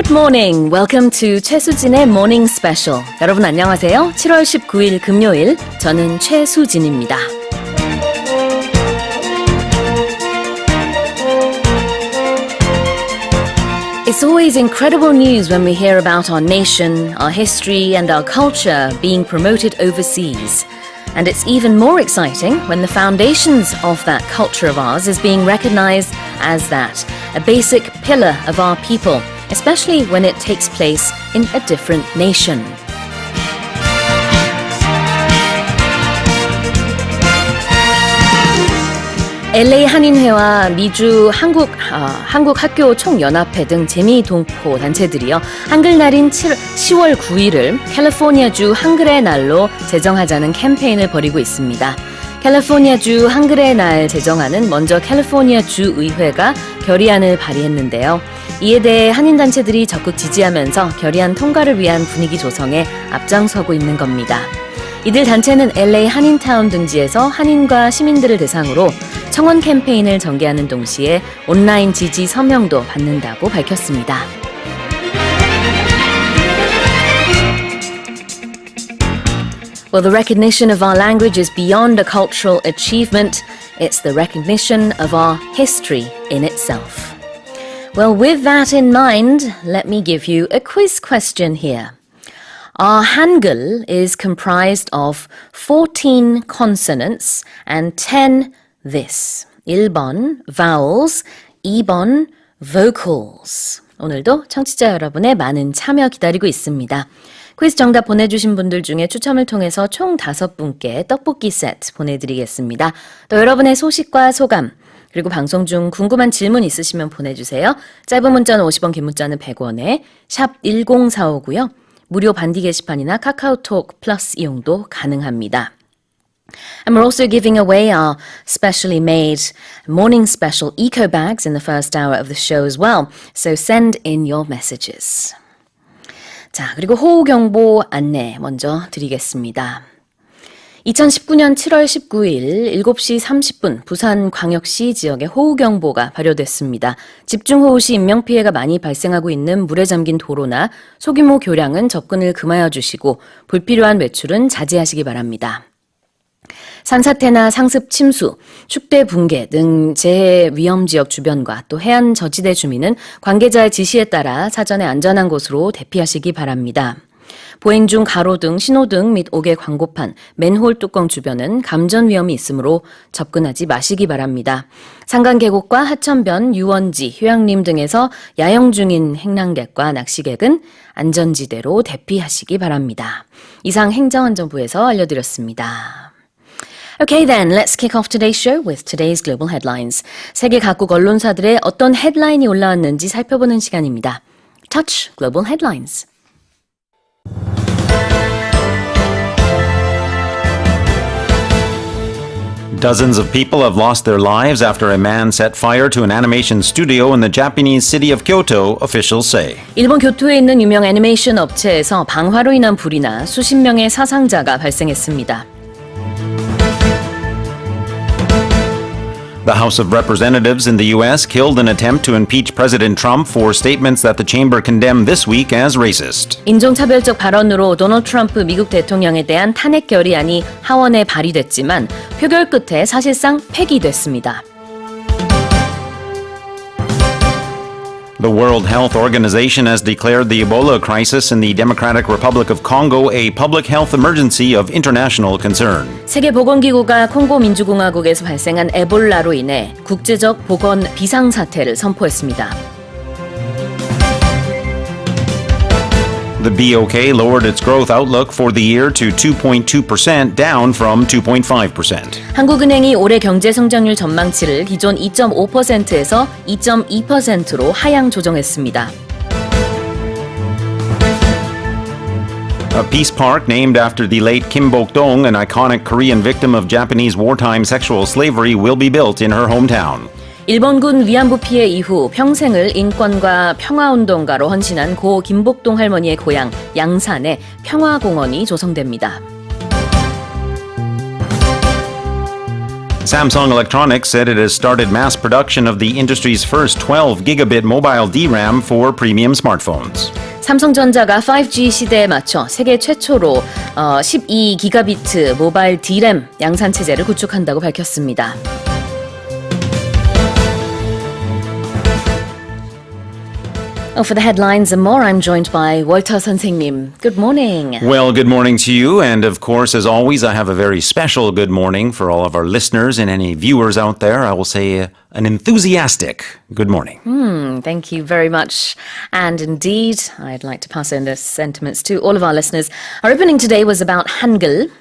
Good morning. Welcome to 최수진의 Morning Special. 여러분 안녕하세요. 7월 19일 금요일 저는 최수진입니다. It's always incredible news when we hear about our nation, our history, and our culture being promoted overseas. And it's even more exciting when the foundations of that culture of ours is being recognized as that, a basic pillar of our people, especially when it takes place in a different nation. LA 한인회와 미주 한국 학교 총연합회 등 재미동포 단체들이요. 한글날인 10월 9일을 캘리포니아주 한글의 날로 제정하자는 캠페인을 벌이고 있습니다. 캘리포니아주 한글의 날 제정안은 먼저 캘리포니아주 의회가 결의안을 발의했는데요. 이에 대해 한인단체들이 적극 지지하면서 결의안 통과를 위한 분위기 조성에 앞장서고 있는 겁니다. 이들 단체는 LA 한인타운 등지에서 한인과 시민들을 대상으로 청원 캠페인을 전개하는 동시에 온라인 지지 서명도 받는다고 밝혔습니다. Well, the recognition of our language is beyond a cultural achievement. It's the recognition of our history in itself. Well, with that in mind, let me give you a quiz question here. Our Hangul is comprised of 14 consonants and 10 this. 1번 vowels, 2번 vocals. 오늘도 청취자 여러분의 많은 참여 기다리고 있습니다. 퀴즈 정답 보내주신 분들 중에 추첨을 통해서 총 5분께 떡볶이 세트 보내드리겠습니다. 또 여러분의 소식과 소감 그리고 방송 중 궁금한 질문 있으시면 보내주세요. 짧은 문자는 50원, 긴 문자는 100원에 샵 1045고요. 무료 반디 게시판이나 카카오톡 플러스 이용도 가능합니다. And we're also giving away our specially made morning special eco bags in the first hour of the show as well. So send in your messages. 자, 그리고 호우경보 안내 먼저 드리겠습니다. 2019년 7월 19일 7시 30분 부산광역시 지역에 호우경보가 발효됐습니다. 집중호우 시 인명피해가 많이 발생하고 있는 물에 잠긴 도로나 소규모 교량은 접근을 금하여 주시고 불필요한 외출은 자제하시기 바랍니다. 산사태나 상습 침수, 축대 붕괴 등 재해 위험 지역 주변과 또 해안 저지대 주민은 관계자의 지시에 따라 사전에 안전한 곳으로 대피하시기 바랍니다. 보행 중 가로등, 신호등 및 옥외 광고판, 맨홀 뚜껑 주변은 감전 위험이 있으므로 접근하지 마시기 바랍니다. 산간 계곡과 하천변, 유원지, 휴양림 등에서 야영 중인 행랑객과 낚시객은 안전지대로 대피하시기 바랍니다. 이상 행정안전부에서 알려드렸습니다. Okay then, let's kick off today's show with today's global headlines. 세계 각국 언론사들의 어떤 헤드라인이 올라왔는지 살펴보는 시간입니다. Touch Global Headlines. Dozens of people have lost their lives after a man set fire to an animation studio in the Japanese city of Kyoto, officials say. 일본 교토에 있는 유명 애니메이션 업체에서 방화로 인한 불이나 수십 명의 사상자가 발생했습니다. The House of Representatives in the U.S. killed an attempt to impeach President Trump for statements that the chamber condemned this week as racist. 인종차별적 발언으로 도널드 트럼프 미국 대통령에 대한 탄핵 결의안이 하원에 발의됐지만 표결 끝에 사실상 폐기됐습니다. The World Health Organization has declared the Ebola crisis in the Democratic Republic of Congo a public health emergency of international concern. 세계보건기구가 콩고 민주공화국에서 발생한 에볼라로 인해 국제적 보건 비상사태를 선포했습니다. The BOK lowered its growth outlook for the year to 2.2%, down from 2.5%. 한국은행이 올해 경제 성장률 전망치를 기존 2.5%에서 2.2%로 하향 조정했습니다. A peace park named after the late Kim Bok-dong, an iconic Korean victim of Japanese wartime sexual slavery, will be built in her hometown. 일본군 위안부 피해 이후 평생을 인권과 평화운동가로 헌신한 고 김복동 할머니의 고향 양산에 평화공원이 조성됩니다. Samsung Electronics said it has started mass production of the industry's first 12 gigabit mobile DRAM for premium smartphones. 삼성전자가 5G 시대에 맞춰 세계 최초로 12기가비트 모바일 D램 양산 체제를 구축한다고 밝혔습니다. For the headlines and more, I'm joined by Walter 선생님. Good morning. Well, good morning to you. And of course, as always, I have a very special good morning for all of our listeners and any viewers out there. I will say an enthusiastic good morning. Thank you very much. And indeed, I'd like to pass on the sentiments to all of our listeners. Our opening today was about Hangul.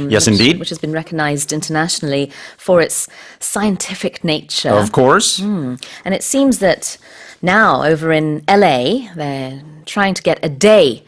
Yes, indeed. Which has been recognized internationally for its scientific nature. Of course. And it seems that now over in LA, they're trying to get a day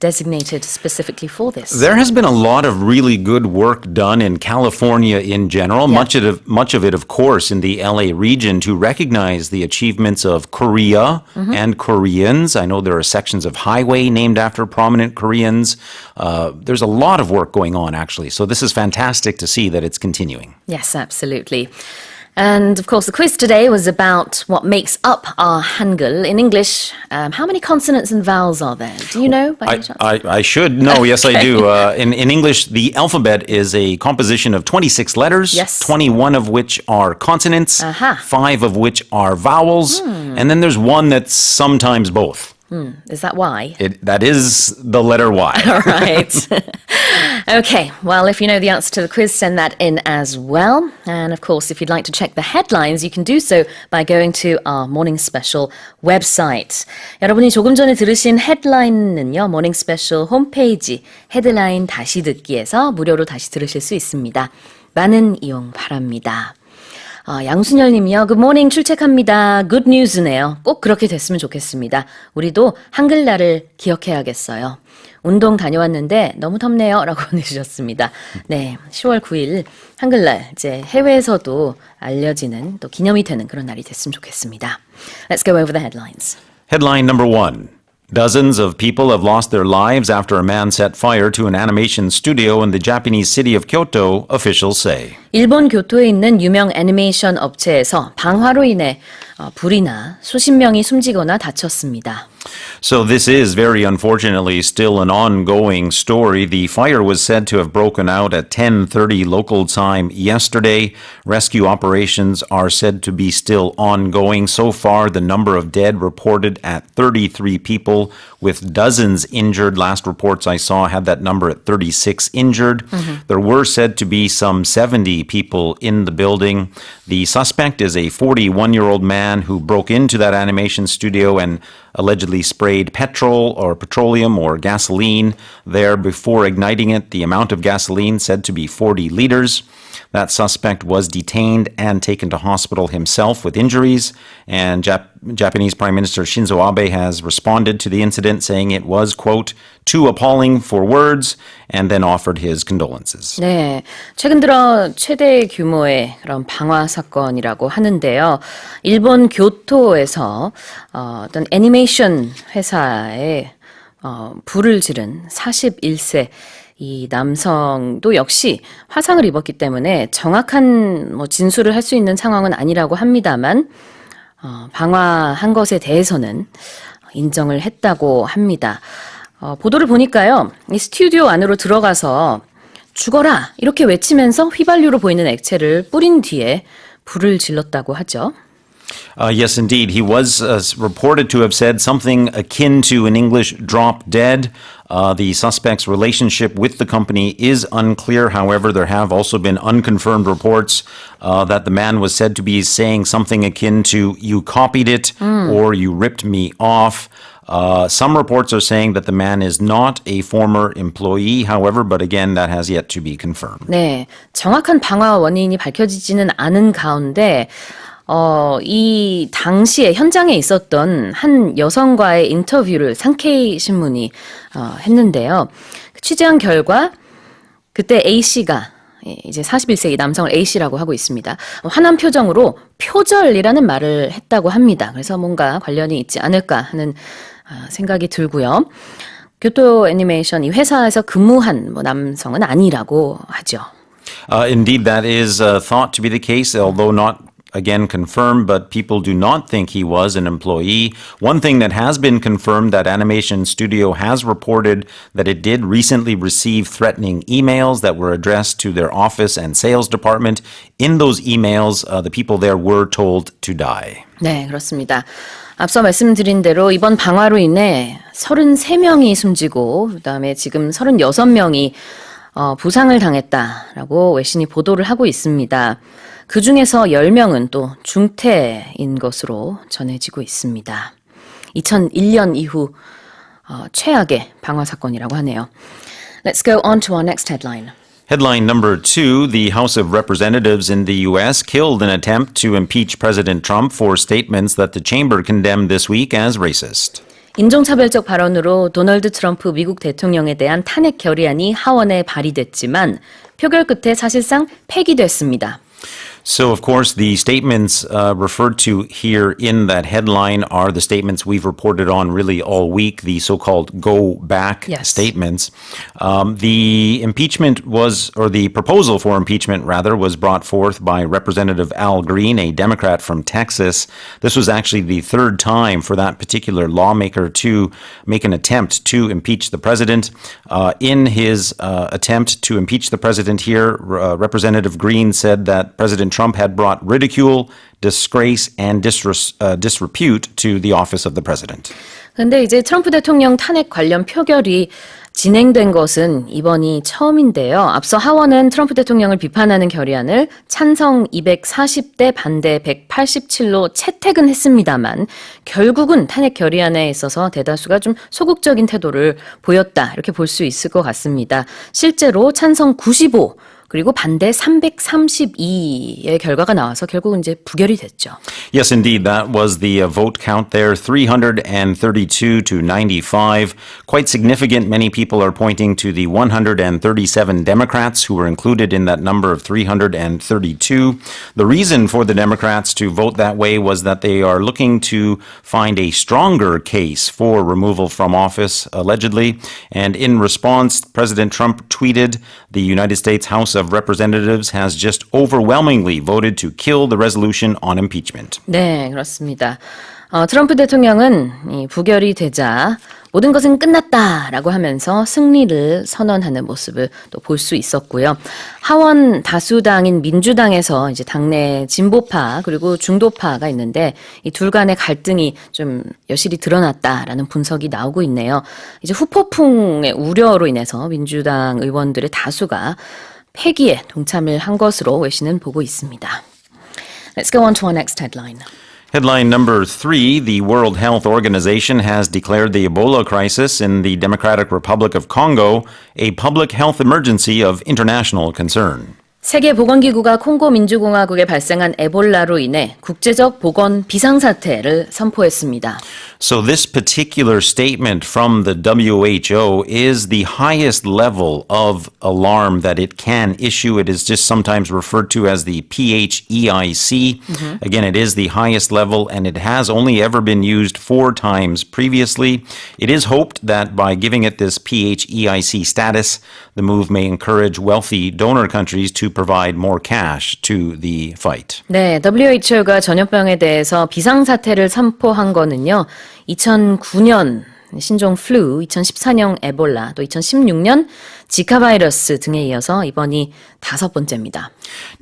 designated specifically for this. There has been a lot of really good work done in California in general, much of it, of course, in the LA region to recognize the achievements of Korea and Koreans. I know there are sections of highway named after prominent Koreans. There's a lot of work going on, actually. So this is fantastic to see that it's continuing. Yes, absolutely. And of course, the quiz today was about what makes up our Hangul. In English, how many consonants and vowels are there? Do you know by any chance? I should know. Yes, I do. In English, the alphabet is a composition of 26 letters, Yes. 21 of which are consonants, 5 of which are vowels, and then there's one that's sometimes both. Is that Y? That is the letter Y. All right. Okay, well, if you know the answer to the quiz, send that in as well. And of course, if you'd like to check the headlines, you can do so by going to our Morning Special website. 여러분이 조금 전에 들으신 헤드라인은요, Morning Special 홈페이지 헤드라인 다시 듣기에서 무료로 다시 들으실 수 있습니다. 많은 이용 바랍니다. 양순열 님이요. Good morning 출첵합니다. Good news네요. 꼭 그렇게 됐으면 좋겠습니다. 우리도 한글날을 기억해야겠어요. 운동 다녀왔는데 너무 덥네요. 라고 보내주셨습니다. 네, 10월 9일 한글날 이제 해외에서도 알려지는 또 기념이 되는 그런 날이 됐으면 좋겠습니다. Let's go over the headlines. Headline number 1. Dozens of people have lost their lives after a man set fire to an animation studio in the Japanese city of Kyoto, officials say. 일본 교토에 있는 유명 애니메이션 업체에서 방화로 인해 불이 나 수십 명이 숨지거나 다쳤습니다. So this is very unfortunately still an ongoing story. The fire was said to have broken out at 10:30 local time yesterday. Rescue operations are said to be still ongoing. So far, the number of dead reported at 33 people, with dozens injured. Last reports I saw had that number at 36 injured. There were said to be some 70 people in the building. The suspect is a 41-year-old man who broke into that animation studio and allegedly sprayed petroleum or gasoline there before igniting it. The amount of gasoline said to be 40 liters. That suspect was detained and taken to hospital himself with injuries. And Japanese Prime Minister Shinzo Abe has responded to the incident, saying it was, quote, too appalling for words, and then offered his condolences. 네, 최근 들어 최대 규모의 그런 방화 사건이라고 하는데요. 일본 교토에서 어떤 애니메이션 회사에 불을 지른 41세 이 남성도 역시 화상을 입었기 때문에 정확한 진술을 할 수 있는 상황은 아니라고 합니다만 방화한 것에 대해서는 인정을 했다고 합니다. 보도를 보니까요, 이 스튜디오 안으로 들어가서 죽어라 이렇게 외치면서 휘발유로 보이는 액체를 뿌린 뒤에 불을 질렀다고 하죠. Yes, indeed. He was reported to have said something akin to, in English, drop dead. The suspect's relationship with the company is unclear. However, there have also been unconfirmed reports that the man was said to be saying something akin to, you copied it or you ripped me off. Some reports are saying that the man is not a former employee, however, but again, that has yet to be confirmed. 네, 정확한 방화 원인이 밝혀지지는 않은 가운데 이 당시에 현장에 있었던 한 여성과의 인터뷰를 상케이 신문이 했는데요. 취재한 결과 그때 A씨가 이제 41세 이 남성을 A씨라고 하고 있습니다. 화난 표정으로 표절이라는 말을 했다고 합니다. 그래서 뭔가 관련이 있지 않을까 하는 생각이 들고요. 교토 애니메이션 이 회사에서 근무한 남성은 아니라고 하죠. Indeed, that is thought to be the case, although not again confirmed, but people do not think he was an employee. One thing that has been confirmed, that animation studio has reported that it did recently receive threatening emails that were addressed to their office and sales department. In those emails, the people there were told to die. 네, 그렇습니다. 앞서 말씀드린 대로 이번 방화로 인해 33명이 숨지고 그다음에 지금 36명이 부상을 당했다라고 외신이 보도를 하고 있습니다. 그중에서 10명은 또 중태인 것으로 전해지고 있습니다. 2001년 이후 최악의 방화 사건이라고 하네요. Let's go on to our next headline. Headline number 2, the House of Representatives in the U.S. killed an attempt to impeach President Trump for statements that the chamber condemned this week as racist. 인종차별적 발언으로 도널드 트럼프 미국 대통령에 대한 탄핵 결의안이 하원에 발의됐지만 표결 끝에 사실상 폐기됐습니다. So, of course, the statements referred to here in that headline are the statements we've reported on really all week, the so-called go back statements. The impeachment was, or the proposal for impeachment, rather, was brought forth by Representative Al Green, a Democrat from Texas. This was actually the third time for that particular lawmaker to make an attempt to impeach the president. In his attempt to impeach the president here, Representative Green said that President Trump had brought ridicule, disgrace, and disrepute to the office of the president. 근데 이제 트럼프 대통령 탄핵 관련 표결이 진행된 것은 이번이 처음인데요. 앞서 하원은 트럼프 대통령을 비판하는 결의안을 찬성 240대 반대 187로 채택은 했습니다만 결국은 탄핵 결의안에 있어서 대다수가 좀 소극적인 태도를 보였다. 이렇게 볼 수 있을 것 같습니다. 실제로 찬성 95 그리고 반대 332의 결과가 나와서 결국은 이제 부결이 됐죠. Yes, indeed. That was the vote count there, 332 to 95. Quite significant. Many people are pointing to the 137 Democrats who were included in that number of 332. The reason for the Democrats to vote that way was that they are looking to find a stronger case for removal from office, allegedly. And in response, President Trump tweeted, the United States House of Representatives has just overwhelmingly voted to kill the resolution on impeachment. 네, 그렇습니다. 트럼프 대통령은 이 부결이 되자 모든 것은 끝났다라고 하면서 승리를 선언하는 모습을 또 볼 수 있었고요. 하원 다수당인 민주당에서 이제 당내 진보파 그리고 중도파가 있는데 이 둘 간의 갈등이 좀 여실히 드러났다라는 분석이 나오고 있네요. 이제 후폭풍의 우려로 인해서 민주당 의원들의 다수가 폐기에 동참을 한 것으로 외신은 보고 있습니다. Let's go on to our next headline. Headline number 3, the World Health Organization has declared the Ebola crisis in the Democratic Republic of Congo a public health emergency of international concern. 세계보건기구가 콩고 민주공화국에 발생한 에볼라로 인해 국제적 보건 비상사태를 선포했습니다. So this particular statement from the WHO is the highest level of alarm that it can issue. It is just sometimes referred to as the PHEIC. Again, it is the highest level and it has only ever been used 4 times previously. It is hoped that by giving it this PHEIC status, the move may encourage wealthy donor countries to provide more cash to the fight. 네, WHO가 전염병에 대해서 비상사태를 선포한 거는요. 2009년 신종 플루, 2014년 에볼라, 또 2016년 지카 바이러스 등에 이어서 이번이 5번째입니다.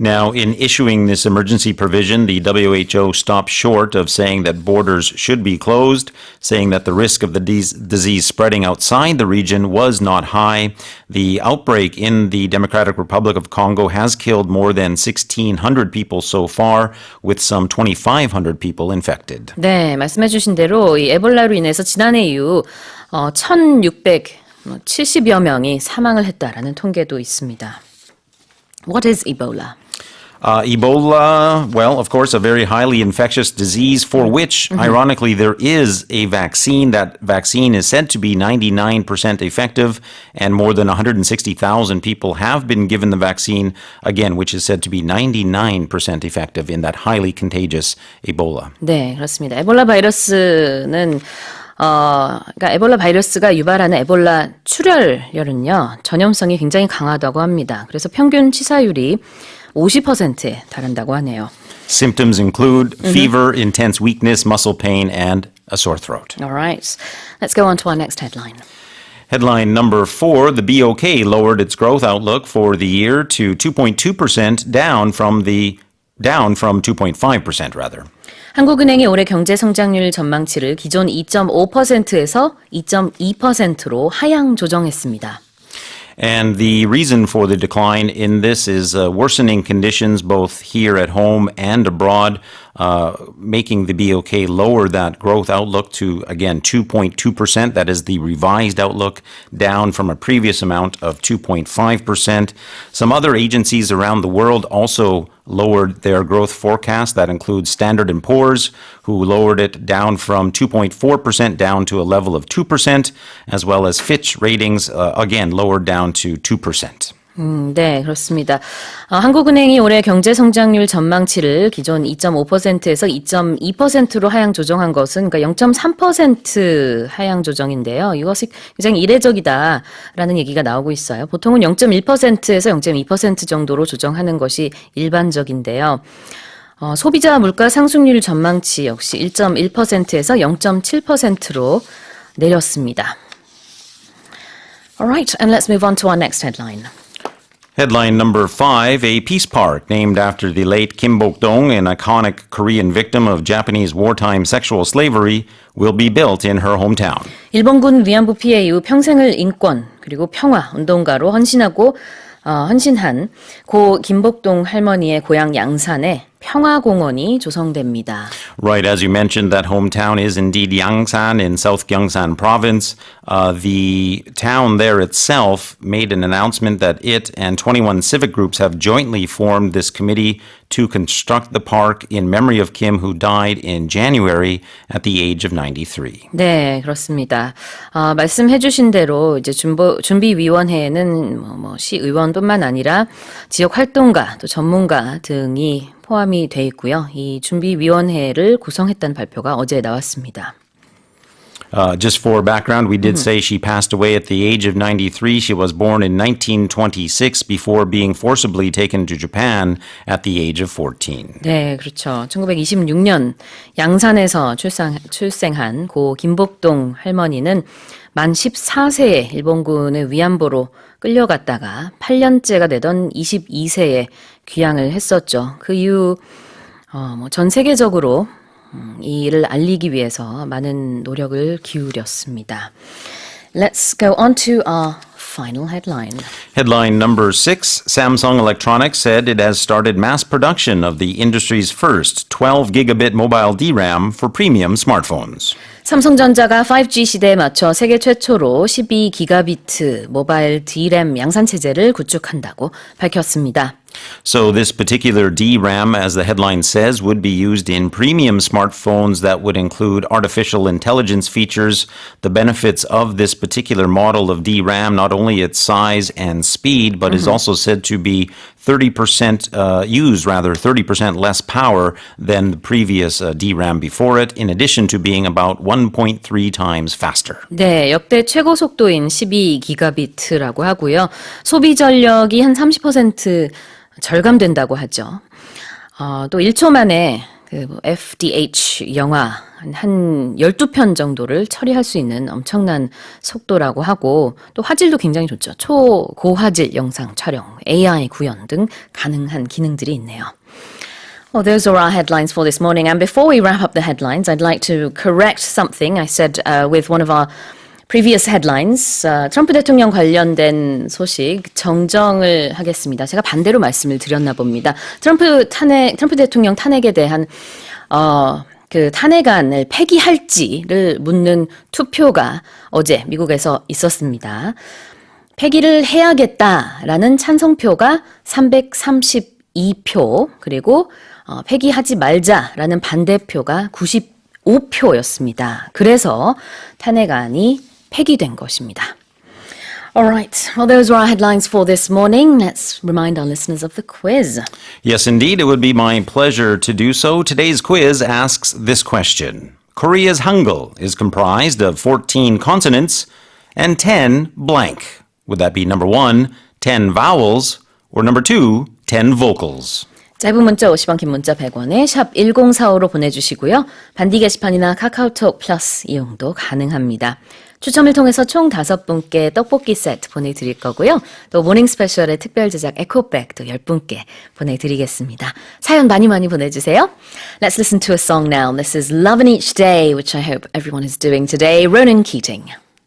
Now, in issuing this emergency provision, the WHO stopped short of saying that borders should be closed, saying that the risk of the disease spreading outside the region was not high. The outbreak in the Democratic Republic of Congo has killed more than 1,600 people so far, with some 2,500 people infected. 네, 말씀해 주신 대로 이 에볼라로 인해서 지난해 이후 1,670여 명이 사망을 했다라는 통계도 있습니다. What is Ebola? Ebola, well, of course, a very highly infectious disease for which, ironically, there is a vaccine. That vaccine is said to be 99% effective, and more than 160,000 people have been given the vaccine, again, which is said to be 99% effective in that highly contagious Ebola. 네, 그렇습니다. 에볼라 바이러스는 그러니까 에볼라 바이러스가 유발하는 에볼라 출혈열은요, 전염성이 굉장히 강하다고 합니다. 그래서 평균 치사율이 50%에 달한다고 하네요. Symptoms include fever, intense weakness, muscle pain, and a sore throat. All right. Let's go on to our next headline. Headline number 4, the BOK lowered its growth outlook for the year to 2.2%, down from 2.5% rather. 한국은행이 올해 경제 성장률 전망치를 기존 2.5%에서 2.2%로 하향 조정했습니다. And the reason for the decline in this is worsening conditions both here at home and abroad, making the BOK lower that growth outlook to, again, 2.2%. That is the revised outlook, down from a previous amount of 2.5%. Some other agencies around the world also lowered their growth forecast. That includes Standard & Poor's, who lowered it down from 2.4% down to a level of 2%, as well as Fitch Ratings, again, lowered down to 2%. 네, 그렇습니다. 한국은행이 올해 경제 성장률 전망치를 기존 2.5%에서 2.2%로 하향 조정한 것은 그러니까 0.3% 하향 조정인데요. 이것이 굉장히 이례적이다라는 얘기가 나오고 있어요. 보통은 0.1%에서 0.2% 정도로 조정하는 것이 일반적인데요. 소비자 물가 상승률 전망치 역시 1.1%에서 0.7%로 내렸습니다. Alright, and let's move on to our next headline. Headline number 5, a peace park named after the late Kim Bok-dong, an iconic Korean victim of Japanese wartime sexual slavery, will be built in her hometown. 일본군 위안부 피해 이후 평생을 인권 그리고 평화 운동가로 헌신한 고 김복동 할머니의 고향 양산에 평화공원이 조성됩니다. Right, as you mentioned, that hometown is indeed Yangsan in South Gyeongsang Province. The town there itself made an announcement that it and 21 civic groups have jointly formed this committee to construct the park in memory of Kim, who died in January at the age of 93. 네, 그렇습니다. 말씀해 주신 대로 이제 준비위원회에는 시의원뿐만 아니라 지역 활동가 또 전문가 등이 포함이 돼 있고요. 이 준비위원회를 구성했다는 발표가 어제 나왔습니다. Just for background, we did say she passed away at the age of 93. She was born in 1926 before being forcibly taken to Japan at the age of 14. 네, 그렇죠. 1926년 양산에서 출생한 고 김복동 할머니는 만 14세에 일본군의 위안부로 끌려갔다가 8년째가 되던 22세에 귀향을 했었죠. 그 이후 전 세계적으로 이 일을 알리기 위해서 많은 노력을 기울였습니다. Let's go on to our final headline. Headline number 6, Samsung Electronics said it has started mass production of the industry's first 12 gigabit mobile DRAM for premium smartphones. 삼성전자가 5G 시대에 맞춰 세계 최초로 12기가비트 모바일 D램 양산 체제를 구축한다고 밝혔습니다. So this particular DRAM, as the headline says, would be used in premium smartphones that would include artificial intelligence features. The benefits of this particular model of DRAM, not only its size and speed, but is also said to be 30% less power than the previous DRAM before it, in addition to being about 1.3 times faster. 네, 역대 최고 속도인 12기가비트라고 하고요. 소비 전력이 한 30% 절감된다고 하죠. 또 1초 만에 FDH 영화 한 12편 정도를 처리할 수 있는 엄청난 속도라고 하고 또 화질도 굉장히 좋죠. 초고화질 영상 촬영, AI 구현 등 가능한 기능들이 있네요. Well, those are our headlines for this morning. And before we wrap up the headlines, I'd like to correct something I said with one of our previous headlines. 트럼프 대통령 관련된 소식 정정을 하겠습니다. 제가 반대로 말씀을 드렸나 봅니다. 트럼프 대통령 탄핵에 대한 그 탄핵안을 폐기할지를 묻는 투표가 어제 미국에서 있었습니다. 폐기를 해야겠다라는 찬성표가 332표, 그리고 폐기하지 말자라는 반대표가 95표였습니다. 그래서 탄핵안이 폐기된 것입니다. Alright, well those were our headlines for this morning. Let's remind our listeners of the quiz. Yes, indeed, it would be my pleasure to do so. Today's quiz asks this question. Korea's Hangul is comprised of 14 consonants and 10 blank. Would that be number 1, 10 vowels, or number 2, 10 vocals? 짧은 문자 50원, 긴 문자 100원에 샵 1045로 보내주시고요. 반디 게시판이나 카카오톡 플러스 이용도 가능합니다. 추첨을 통해서 총 5분께 떡볶이 세트 보내드릴 거고요. 또 모닝 스페셜의 특별 제작 에코백도 10분께 보내드리겠습니다. 사연 많이 보내주세요. Let's listen to a song now. This is Lovin' Each Day, which I hope everyone is doing today. Ronan Keating.